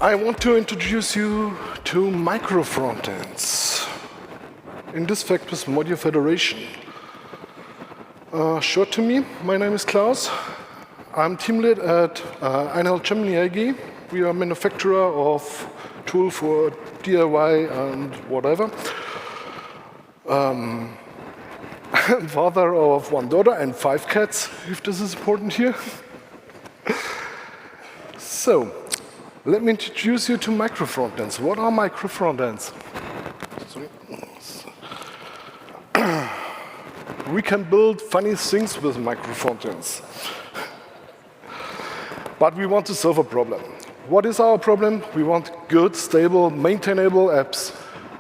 I want to introduce you to micro-frontends. In this fact, with module federation. Short to me, my name is Klaus. I'm team lead at Einhell Germany AG. We are a manufacturer of tool for DIY and whatever. I'm father of one daughter and 5 cats, if this is important here. So, let me introduce you to micro-frontends. What are micro-frontends? We can build funny things with micro-frontends. But we want to solve a problem. What is our problem? We want good, stable, maintainable apps,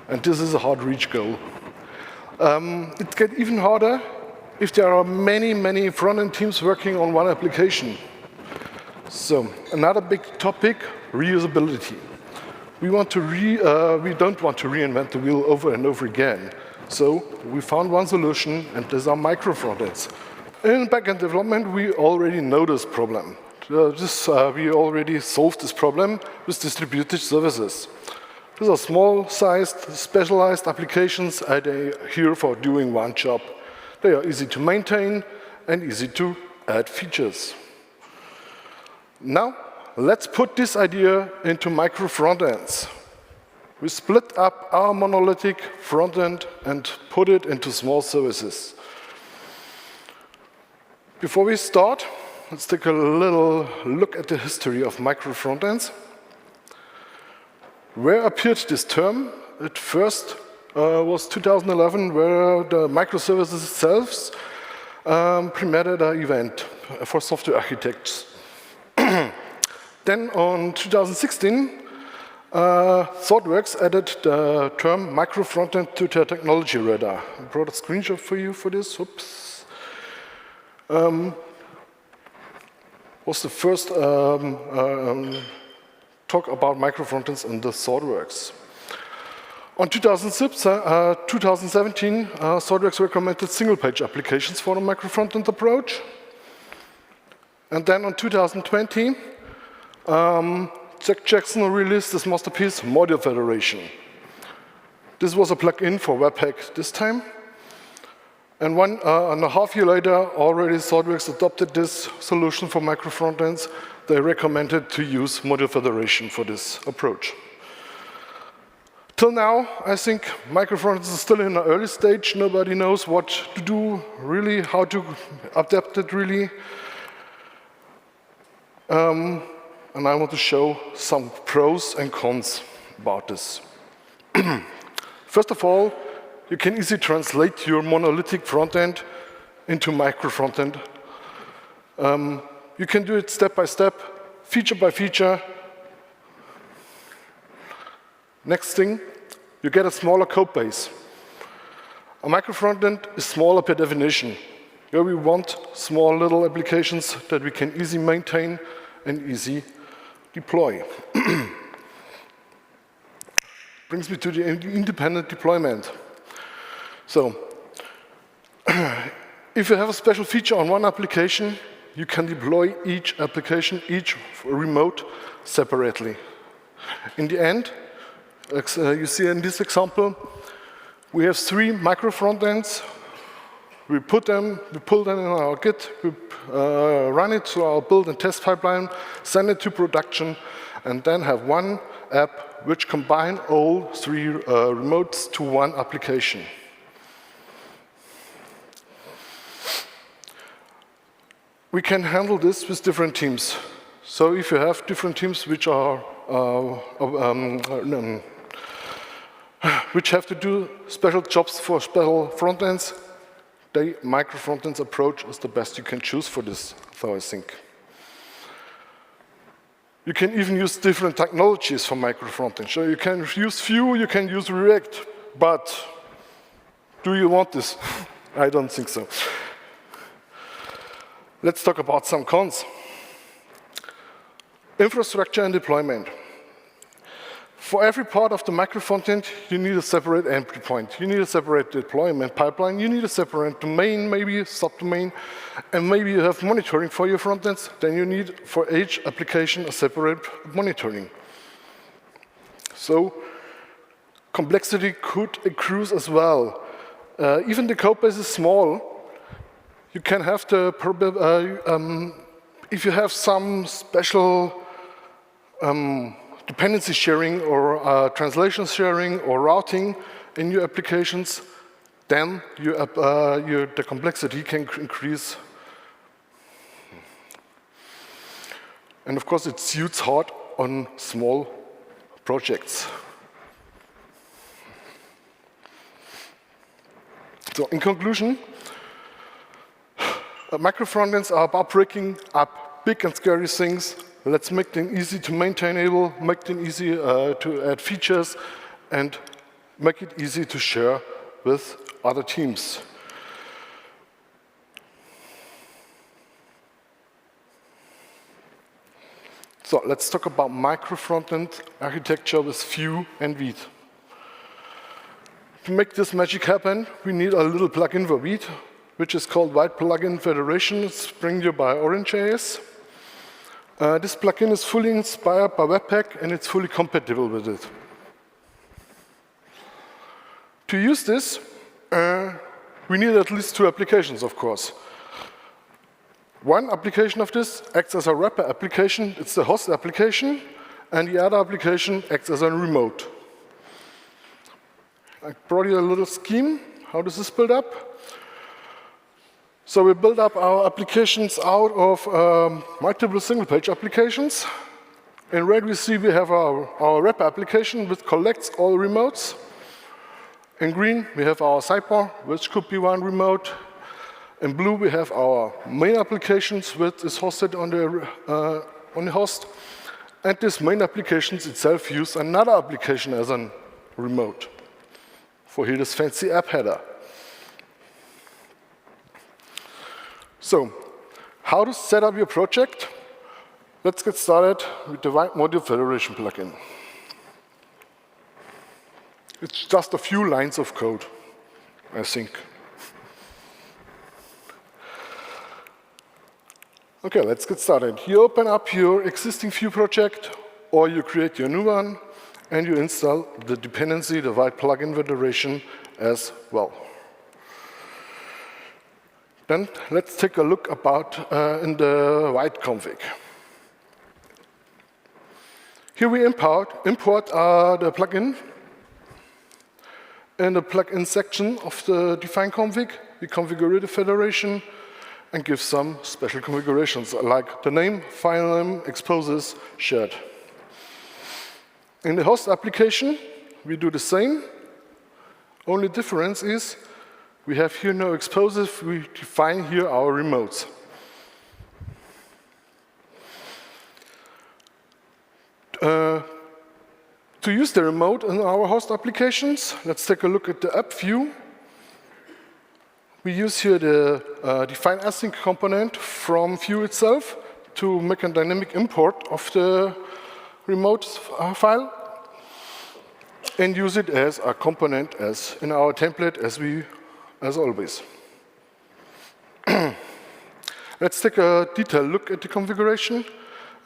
and this is a hard-reach goal. It gets even harder if there are many front-end teams working on one application. So, another big topic, reusability. We don't want to reinvent the wheel over and over again. So we found one solution, and these are micro-frontends. In backend development, we already know this problem. We already solved this problem with distributed services. These are small-sized, specialized applications and they are here for doing one job. They are easy to maintain and easy to add features. Now, let's put this idea into micro-frontends. We split up our monolithic front-end and put it into small services. Before we start, let's take a little look at the history of micro-frontends. Where appeared this term? It first was 2011, where the microservices themselves premiered an event for software architects. Then on 2016, ThoughtWorks added the term micro-frontend to their technology radar. I brought a screenshot for you for this. Oops. Was the first talk about micro-frontends in the ThoughtWorks. On 2017, ThoughtWorks recommended single-page applications for the micro-frontend approach. And then on 2020, Jack Jackson released this masterpiece, Module Federation. This was a plugin for Webpack this time. And 1.5 years later, already ThoughtWorks adopted this solution for micro-frontends. They recommended to use Module Federation for this approach. Till now, I think micro-frontends is still in the early stage. Nobody knows what to do, really, how to adapt it, really. And I want to show some pros and cons about this. First of all, you can easily translate your monolithic front-end into micro-frontend. You can do it step by step, feature by feature. Next thing, you get a smaller code base. A micro-frontend is smaller per definition. Here we want small little applications that we can easily maintain and easy deploy. Brings me to the independent deployment. So, if you have a special feature on one application, you can deploy each application, each remote, separately. In the end, you see in this example, we have 3 micro-frontends. We pull them in our Git, we run it through our build and test pipeline, send it to production, and then have one app which combine all 3 remotes to one application. We can handle this with different teams. So if you have different teams which are which have to do special jobs for special front ends, the micro-frontends approach is the best you can choose for this, so I think. You can even use different technologies for micro-frontend. So you can use Vue, you can use React, but do you want this? I don't think so. Let's talk about some cons. Infrastructure and deployment. For every part of the micro-frontend, you need a separate entry point. You need a separate deployment pipeline. You need a separate domain, maybe a subdomain. And maybe you have monitoring for your frontends. Then you need, for each application, a separate monitoring. So complexity could accrue as well. Even the code base is small. You can have the if you have some special dependency sharing or translation sharing or routing in your applications, then the complexity can increase. And of course, it suits hard on small projects. So in conclusion, micro-frontends are about breaking up big and scary things. Let's make them easy to maintainable, make them easy to add features, and make it easy to share with other teams. So let's talk about micro-frontend architecture with Vue and Vite. To make this magic happen, we need a little plugin for Vite, which is called vite-plugin-federation. It's brought you by originjs. This plugin is fully inspired by Webpack, and it's fully compatible with it. To use this, we need at least 2 applications, of course. One application of this acts as a wrapper application. It's the host application, and the other application acts as a remote. I brought you a little scheme. How does this build up? So we build up our applications out of multiple single-page applications. In red, we see we have our wrapper application, which collects all remotes. In green, we have our sidebar, which could be one remote. In blue, we have our main applications, which is hosted on the host. And this main applications itself use another application as a remote for here this fancy app header. So, how to set up your project? Let's get started with the vite-module-federation plugin. It's just a few lines of code, I think. Okay, let's get started. You open up your existing Vue project, or you create your new one, and you install the dependency, the vite-plugin-federation as well. Then let's take a look about in the Vite config. Here we import the plugin. In the plugin section of the define config, we configure the federation and give some special configurations like the name, file name, exposes, shared. In the host application, we do the same. Only difference is we have here no exposes, we define here our remotes. To use the remote in our host applications, let's take a look at the app view. We use here the define async component from Vue itself to make a dynamic import of the remote file and use it as a component as in our template as always. Let's take a detailed look at the configuration.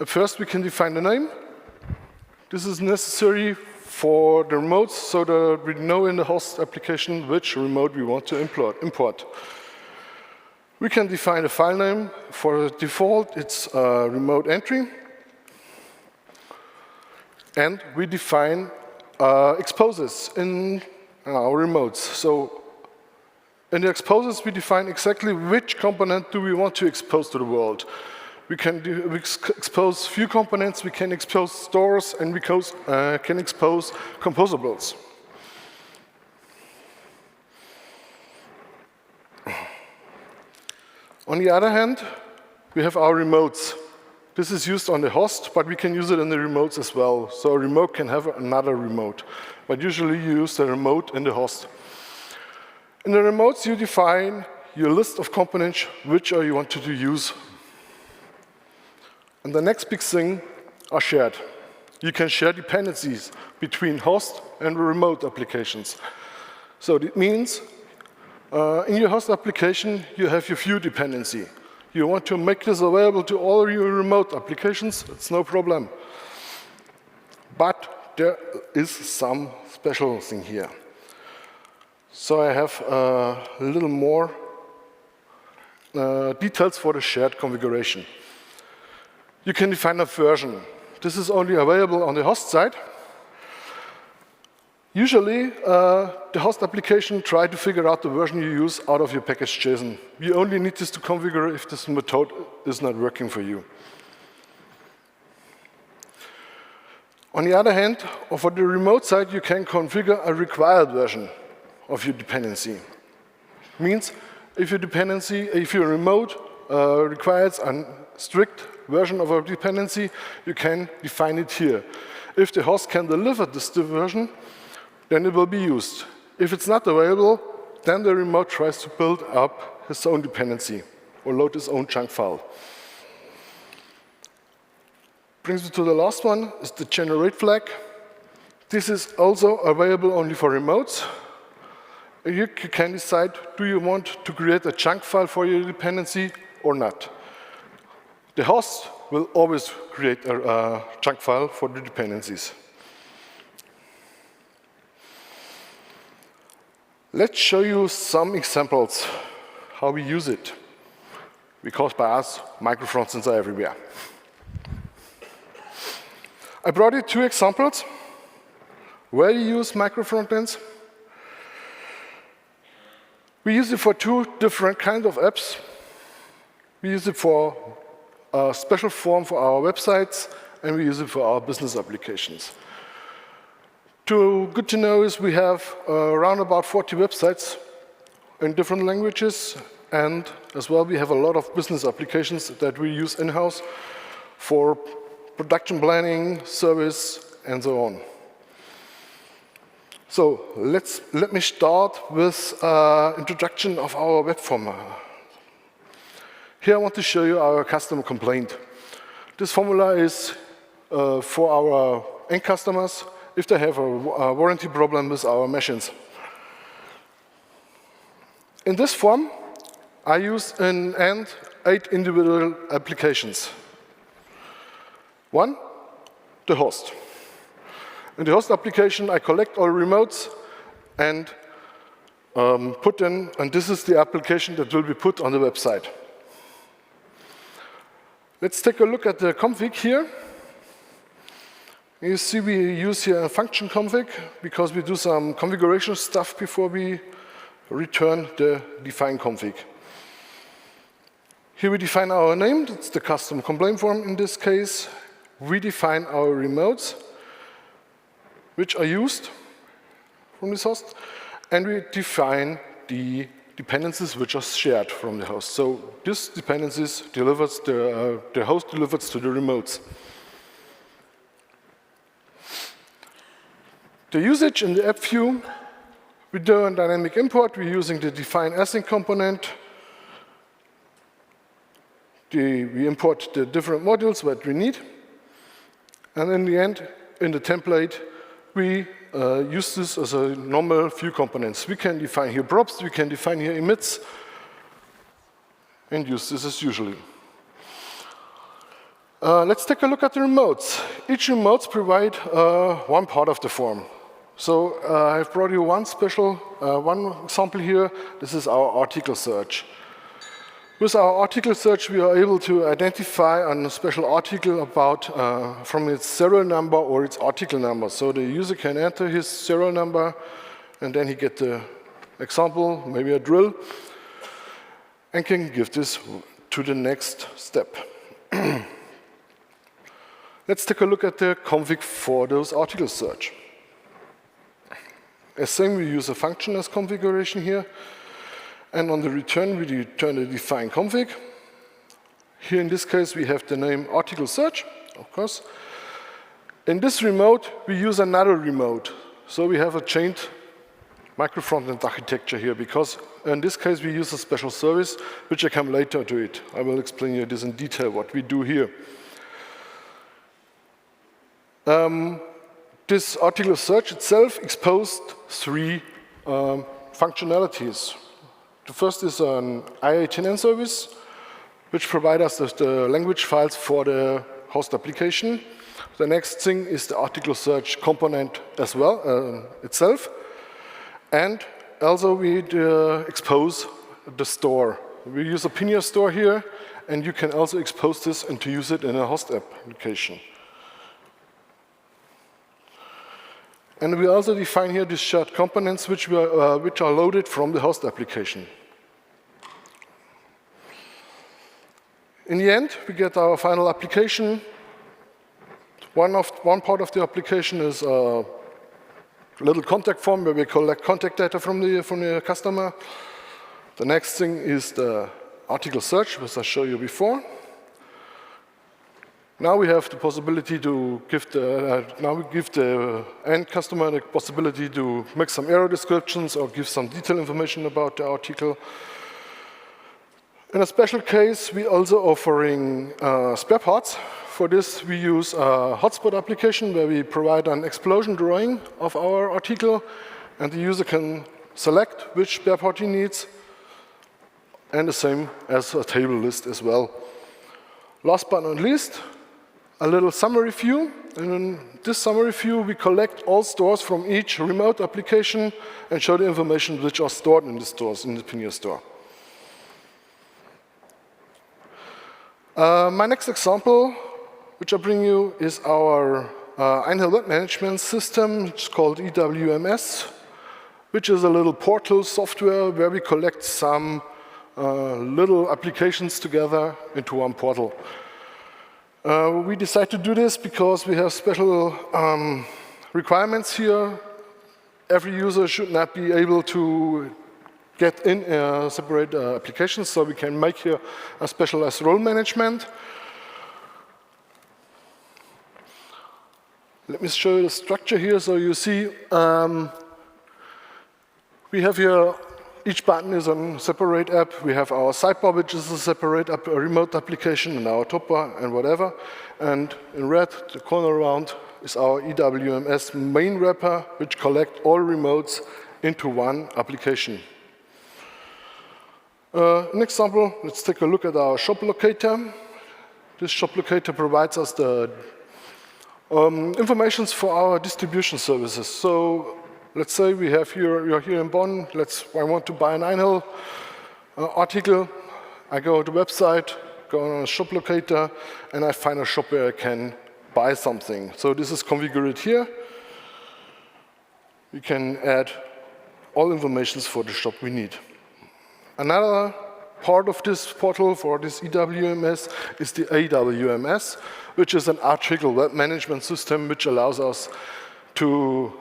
First, we can define the name. This is necessary for the remotes so that we know in the host application which remote we want to import. We can define a file name. For default, it's a remote entry. And we define exposes in our remotes. So in the exposes, we define exactly which component do we want to expose to the world. We can expose Vue components, we can expose stores, and we can expose composables. On the other hand, we have our remotes. This is used on the host, but we can use it in the remotes as well. So a remote can have another remote, but usually you use the remote in the host. In the remotes, you define your list of components which you want to use. And the next big thing are shared. You can share dependencies between host and remote applications. So it means in your host application, you have your Vue dependency. You want to make this available to all your remote applications, it's no problem. But there is some special thing here. So I have a little more details for the shared configuration. You can define a version. This is only available on the host side. Usually, the host application tries to figure out the version you use out of your package JSON. You only need this to configure if this method is not working for you. On the other hand, for the remote side, you can configure a required version of your dependency. Means if your remote requires a strict version of a dependency, you can define it here. If the host can deliver this version, then it will be used. If it's not available, then the remote tries to build up his own dependency or load his own chunk file. Brings me to the last one, is the generate flag. This is also available only for remotes. You can decide, do you want to create a chunk file for your dependency or not? The host will always create a chunk file for the dependencies. Let's show you some examples how we use it. Because by us, micro-frontends are everywhere. I brought you two examples where you use micro-frontends. We use it for two different kinds of apps. We use it for a special form for our websites, and we use it for our business applications. Good to know is we have around about 40 websites in different languages, and as well we have a lot of business applications that we use in-house for production planning, service, and so on. So let me start with introduction of our web formula. Here I want to show you our customer complaint. This formula is for our end customers if they have a warranty problem with our machines. In this form, I use in end 8 individual applications. One, the host. In the host application, I collect all remotes and put in, and this is the application that will be put on the website. Let's take a look at the config here. You see we use here a function config because we do some configuration stuff before we return the define config. Here we define our name, that's the custom complaint form in this case. We define our remotes, which are used from this host, and we define the dependencies which are shared from the host. So this dependencies delivers the host delivers to the remotes. The usage in the app view, we do a dynamic import. We're using the define async component. We import the different modules that we need. And in the end, in the template, we use this as a normal view components. We can define here props, we can define here emits, and use this as usually. Let's take a look at the remotes. Each remotes provide one part of the form. So I've brought you one example here. This is our article search. With our article search, we are able to identify a special article about from its serial number or its article number. So the user can enter his serial number, and then he get the example, maybe a drill, and can give this to the next step. Let's take a look at the config for those article search. As same, we use a function as configuration here. And on the return, we return the define config. Here in this case, we have the name article search, of course. In this remote, we use another remote. So we have a chained micro-frontend architecture here, because in this case, we use a special service, which I come later to it. I will explain you this in detail, what we do here. This article search itself exposed 3 functionalities. The first is an i18n service, which provides us the language files for the host application. The next thing is the article search component as well, itself. And also we expose the store. We use a Pinia store here, and you can also expose this and to use it in a host application. And we also define here these shared components which are loaded from the host application. In the end, we get our final application. One part of the application is a little contact form where we collect contact data from the customer. The next thing is the article search, which I showed you before. Now we have the possibility to give the end customer the possibility to make some error descriptions or give some detailed information about the article. In a special case, we also offering spare parts. For this, we use a hotspot application where we provide an explosion drawing of our article, and the user can select which spare part he needs, and the same as a table list as well. Last but not least, a little summary view. And in this summary view, we collect all stores from each remote application and show the information which are stored in the stores in the Pinia store. My next example, which I bring you, is our Einhell web management system. It's called EWMS, which is a little portal software where we collect some little applications together into one portal. We decided to do this because we have special requirements here. Every user should not be able to get in separate applications, so we can make here a specialized role management. Let me show you the structure here. So you see we have here, each button is a separate app. We have our sidebar, which is a separate app, a remote application, and our top bar, and whatever. And in red, the corner around, is our EWMS main wrapper, which collects all remotes into one application. An example, let's take a look at our shop locator. This shop locator provides us the information for our distribution services. So let's say we have here, you're here in Bonn, I want to buy an Einhell article. I go to the website, go on a shop locator, and I find a shop where I can buy something. So this is configured here. We can add all information for the shop we need. Another part of this portal for this EWMS is the AWMS, which is an article web management system which allows us to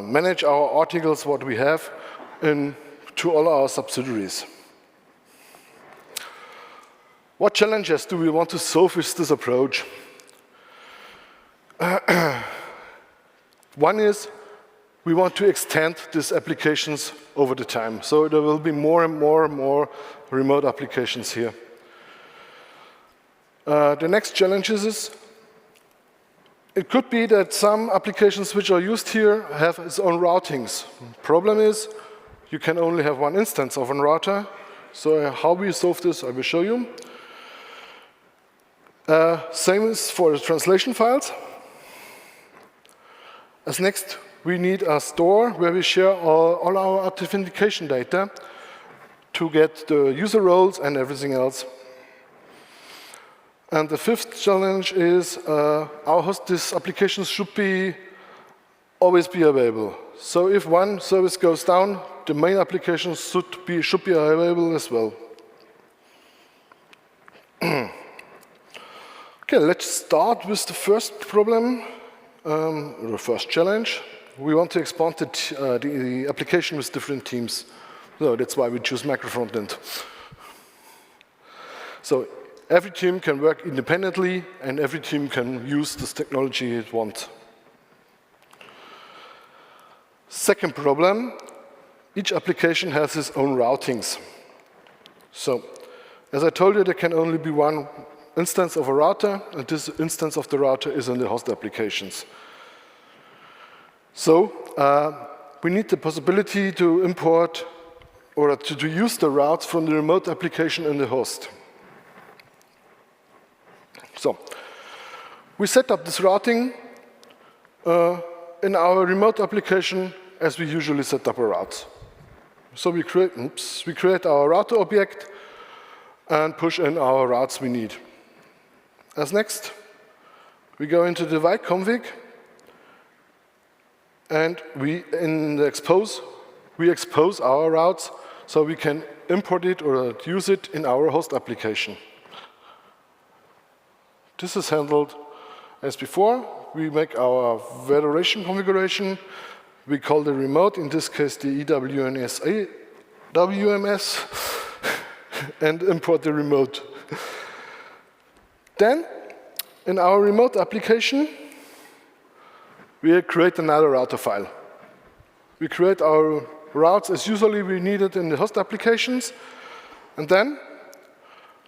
manage our articles, what we have, to all our subsidiaries. What challenges do we want to solve with this approach? One is we want to extend these applications over the time. So there will be more and more remote applications here. The next challenge is it could be that some applications which are used here have its own routings. Problem is you can only have one instance of a router. So how we solve this, I will show you. Same is for the translation files. As next, we need a store where we share all our authentication data to get the user roles and everything else. And the fifth challenge is these applications should always be available. So if one service goes down, the main application should be available as well. Okay, let's start with the first problem, the first challenge. We want to expand the application with different teams. So that's why we choose Micro-Frontend. So every team can work independently, and every team can use this technology it wants. Second problem, each application has its own routings. So, as I told you, there can only be one instance of a router, and this instance of the router is in the host applications. So, we need the possibility to import or to use the routes from the remote application in the host. So, We set up this routing in our remote application as we usually set up a route. So we create our router object and push in our routes we need. As next, we go into the vite config, and we expose our routes so we can import it or use it in our host application. This is handled as before. We make our federation configuration. We call the remote, in this case the EWMS, and import the remote. Then, in our remote application, we create another router file. We create our routes as usually we need it in the host applications, and then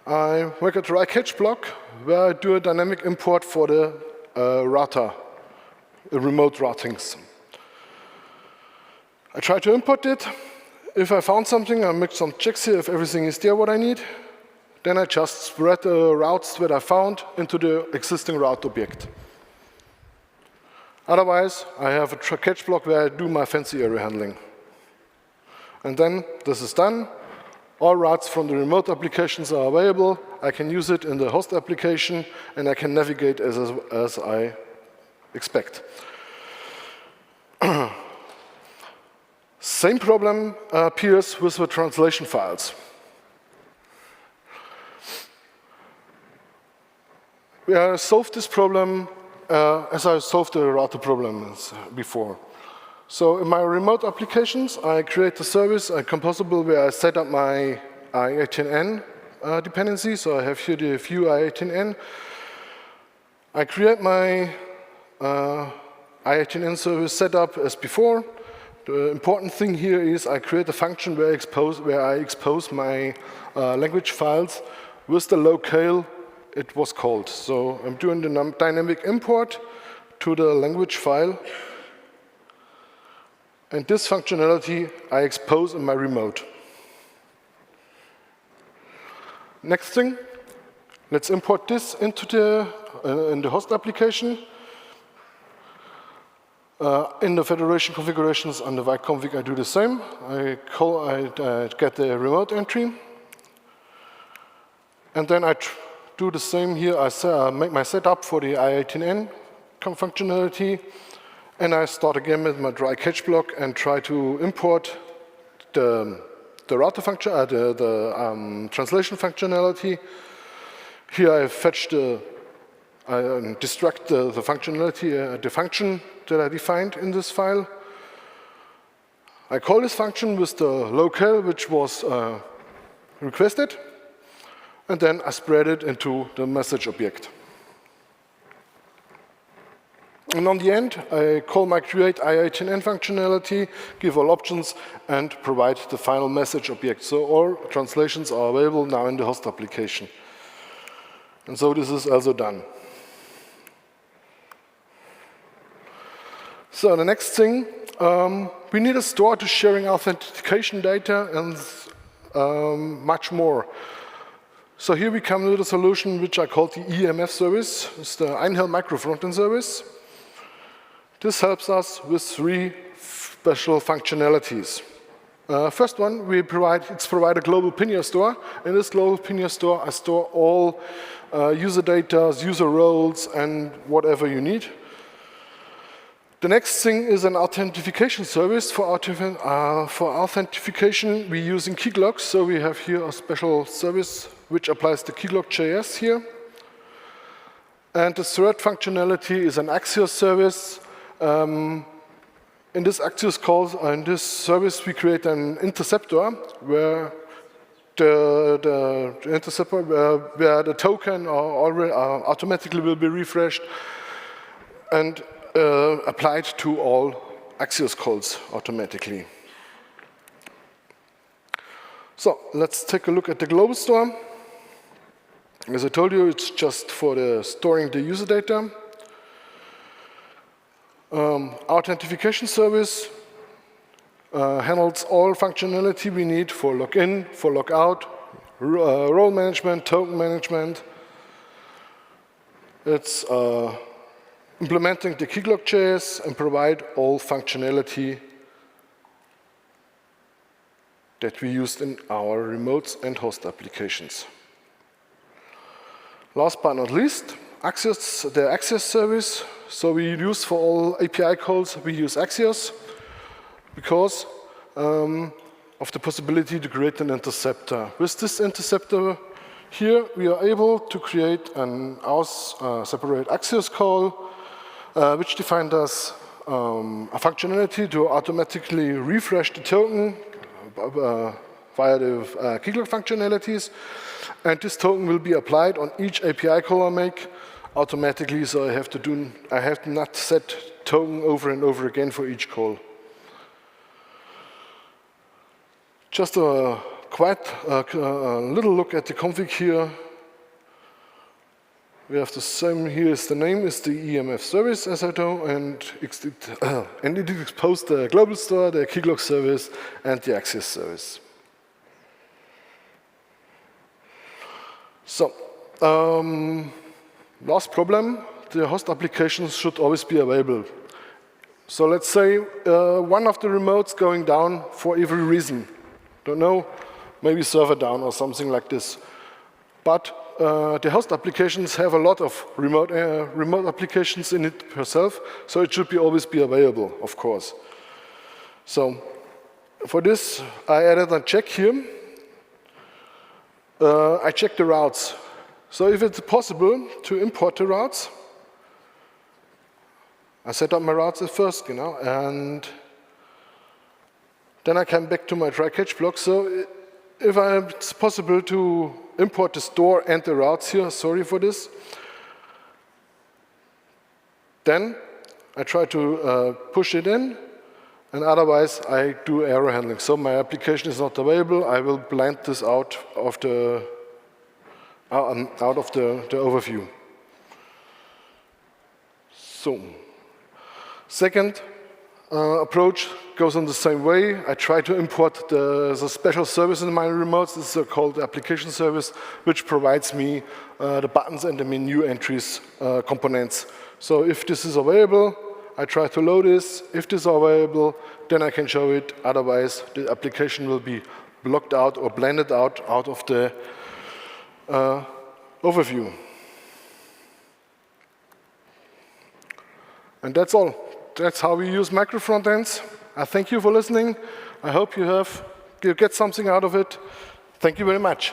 I make a try catch block where I do a dynamic import for the router, the remote routings. I try to import it. If I found something, I make some checks here if everything is there what I need. Then I just spread the routes that I found into the existing route object. Otherwise, I have a catch block where I do my fancy area handling. And then this is done. All routes from the remote applications are available. I can use it in the host application, and I can navigate as I expect. Same problem appears with the translation files. We have solved this problem as I solved the router problems before. So in my remote applications, I create a service, a composable, where I set up my I18N dependency. So I have here the view I18N. I create my I18N service setup as before. The important thing here is I create a function where I expose my language files with the locale it was called. So I'm doing the dynamic import to the language file. And this functionality I expose in my remote. Next thing, let's import this into in the host application. In the federation configurations on the vite config, I do the same. I get the remote entry. And then I do the same here. I make my setup for the I18N functionality. And I start again with my dry catch block and try to import the router function, the translation functionality. Here I fetch I destruct the functionality, the function that I defined in this file. I call this function with the locale which was requested, and then I spread it into the message object. And on the end, I call my create I18N functionality, give all options, and provide the final message object. So all translations are available now in the host application. And so this is also done. So the next thing, we need a store to sharing authentication data and much more. So here we come with a solution which I call the EMF service. It's the Einhell Micro-Frontend service. This helps us with 3 special functionalities. First one, it's provide a global pinner store. In this global pinner store, I store all user data, user roles, and whatever you need. The next thing is an authentication service. For authentication, we're using keyclocks. So we have here a special service which applies the keyclock.js here. And the third functionality is an Axios service. In this Axios call, in this service, we create an interceptor where the interceptor where the token automatically will be refreshed and applied to all Axios calls automatically. So let's take a look at the global store. As I told you, it's just for the storing the user data. Authentication service handles all functionality we need for login, for logout, role management, token management. It's implementing the keycloak.js and provide all functionality that we used in our remotes and host applications. Last but not least, the Axios service. So we use for all API calls, we use Axios because of the possibility to create an interceptor. With this interceptor here, we are able to create an separate Axios call, which defines us a functionality to automatically refresh the token via the keycloak functionalities. And this token will be applied on each API call I make automatically, so I have to not set token over and over again for each call. Just a little look at the config here. We have the same here as the name is the EMF service, as I know, and it exposed the global store, the keycloak service, and the Axios service. So, last problem, the host applications should always be available. So let's say one of the remotes going down for every reason. Don't know, maybe server down or something like this. But the host applications have a lot of remote applications in it herself, so it should always be available, of course. So for this, I added a check here. I check the routes. So if it's possible to import the routes, I set up my routes at first, and then I come back to my try-catch block. So if it's possible to import the store and the routes here, sorry for this, then I try to push it in, and otherwise I do error handling. So my application is not available. I will blend this out of the overview. So, second approach goes in the same way. I try to import the special service in my remotes. This is called the application service, which provides me the buttons and the menu entries components. So if this is available, I try to load this. If this is available, then I can show it. Otherwise, the application will be blocked out or blended out of the overview. And that's all. That's how we use micro-frontends. I thank you for listening. I hope you get something out of it. Thank you very much.